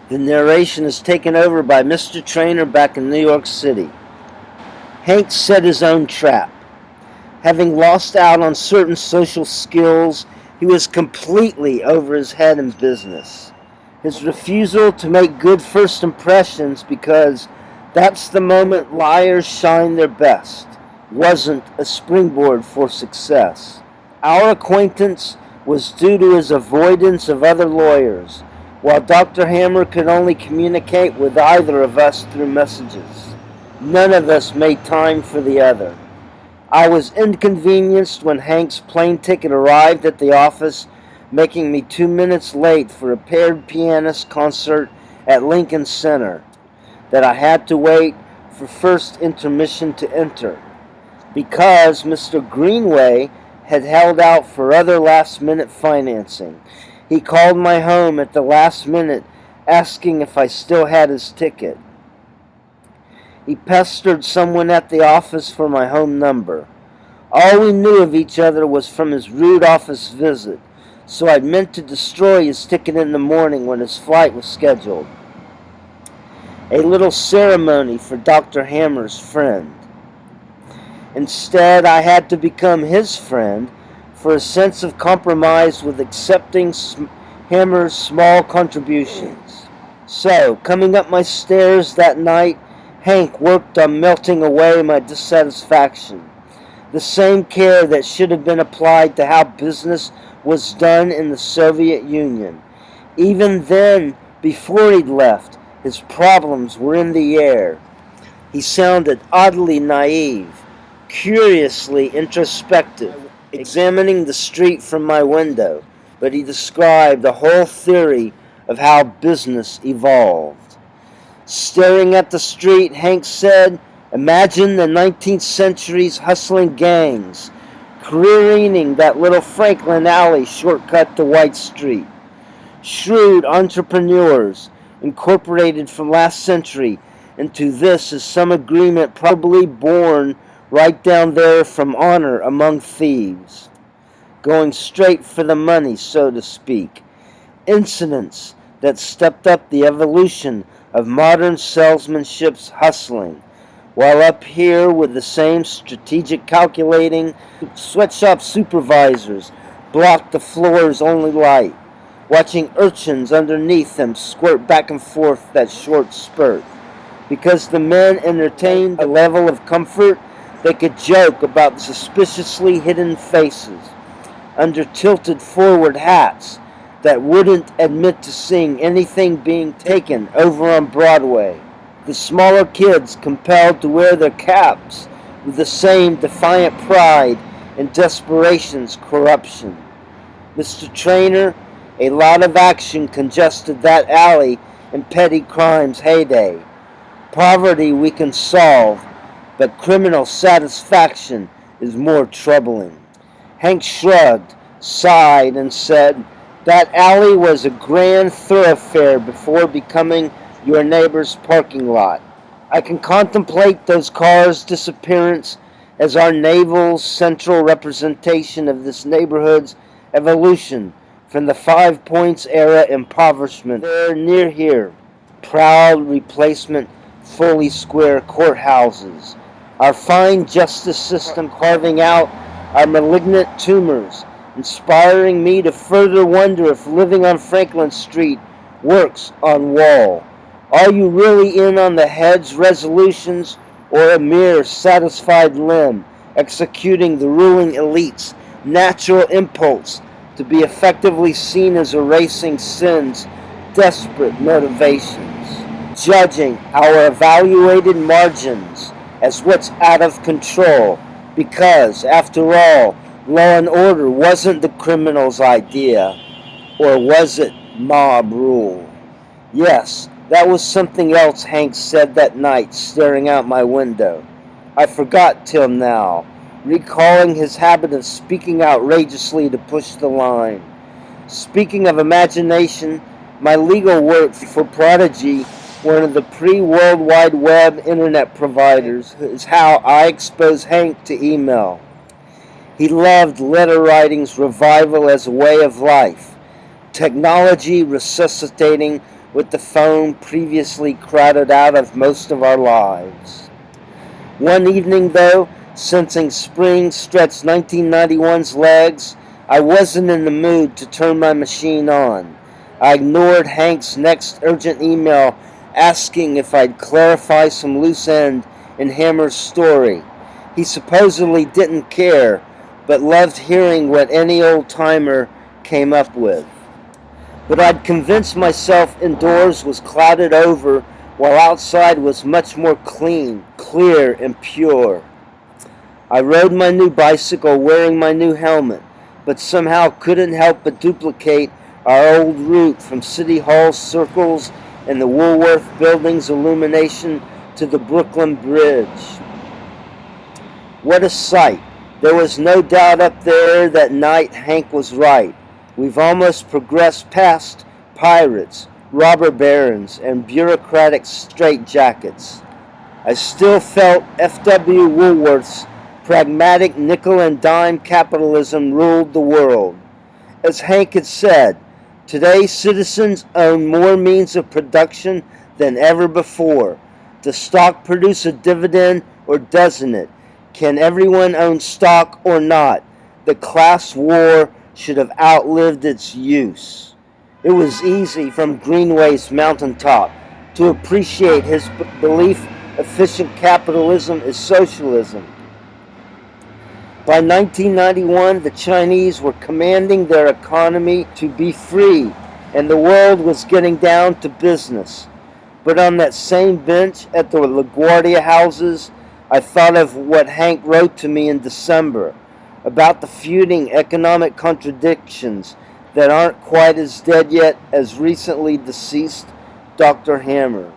The narration is taken over by Mr. Trainer back in New York City. Hank set his own trap. Having lost out on certain social skills, he was completely over his head in business. His refusal to make good first impressions, because that's the moment liars shine their best, wasn't a springboard for success. Our acquaintance was due to his avoidance of other lawyers, while Dr. Hammer could only communicate with either of us through messages. None of us made time for the other. I was inconvenienced when Hank's plane ticket arrived at the office, making me 2 minutes late for a paired pianist concert at Lincoln Center that I had to wait for first intermission to enter. Because Mr. Greenway had held out for other last-minute financing, he called my home at the last minute asking if I still had his ticket. He pestered someone at the office for my home number. All we knew of each other was from his rude office visit, so I'd meant to destroy his ticket in the morning when his flight was scheduled. A little ceremony for Dr. Hammer's friend. Instead, I had to become his friend for a sense of compromise with accepting Hammer's small contributions. So, coming up my stairs that night, Hank worked on melting away my dissatisfaction. The same care that should have been applied to how business was done in the Soviet Union. Even then, before he'd left, his problems were in the air. He sounded oddly naive, curiously introspective, examining the street from my window, but he described a whole theory of how business evolved. Staring at the street, Hank said, "Imagine the 19th century's hustling gangs, careering that little Franklin Alley shortcut to White Street. Shrewd entrepreneurs, incorporated from last century into this is some agreement probably born right down there from honor among thieves. Going straight for the money, so to speak. Incidents that stepped up the evolution of modern salesmanship's hustling, while up here with the same strategic calculating, sweatshop supervisors blocked the floor's only light, watching urchins underneath them squirt back and forth that short spurt. Because the men entertained a level of comfort, they could joke about suspiciously hidden faces under tilted forward hats that wouldn't admit to seeing anything being taken over on Broadway. The smaller kids compelled to wear their caps with the same defiant pride and desperation's corruption. Mr. Trainer, a lot of action congested that alley in petty crime's heyday. Poverty we can solve, but criminal satisfaction is more troubling." Hank shrugged, sighed, and said, "That alley was a grand thoroughfare before becoming your neighbor's parking lot. I can contemplate those cars' disappearance as our naval's central representation of this neighborhood's evolution from the 5 Points era impoverishment there near here. Proud replacement fully square courthouses. Our fine justice system carving out our malignant tumors, inspiring me to further wonder if living on Franklin Street works on Wall. Are you really in on the head's resolutions, or a mere satisfied limb executing the ruling elite's natural impulse to be effectively seen as erasing sin's desperate motivations, judging our evaluated margins as what's out of control, because, after all, law and order wasn't the criminal's idea, or was it mob rule?" Yes, that was something else Hank said that night, staring out my window. I forgot till now, recalling his habit of speaking outrageously to push the line. Speaking of imagination, my legal work for Prodigy, one of the pre-World Wide Web internet providers, is how I expose Hank to email. He loved letter writing's revival as a way of life, technology resuscitating with the phone previously crowded out of most of our lives. One evening, though, sensing spring stretched 1991's legs, I wasn't in the mood to turn my machine on. I ignored Hank's next urgent email asking if I'd clarify some loose end in Hammer's story. He supposedly didn't care, but loved hearing what any old-timer came up with. But I'd convinced myself indoors was clouded over while outside was much more clean, clear, and pure. I rode my new bicycle wearing my new helmet, but somehow couldn't help but duplicate our old route from City Hall's circles and the Woolworth Building's illumination to the Brooklyn Bridge. What a sight! There was no doubt up there that night Hank was right. We've almost progressed past pirates, robber barons, and bureaucratic straitjackets. I still felt F.W. Woolworth's pragmatic nickel-and-dime capitalism ruled the world. As Hank had said, today's citizens own more means of production than ever before. Does stock produce a dividend or doesn't it? Can everyone own stock or not? The class war should have outlived its use. It was easy from Greenway's mountaintop to appreciate his belief efficient capitalism is socialism. By 1991, the Chinese were commanding their economy to be free, and the world was getting down to business. But on that same bench at the LaGuardia houses, I thought of what Hank wrote to me in December about the feuding economic contradictions that aren't quite as dead yet as recently deceased Dr. Hammer.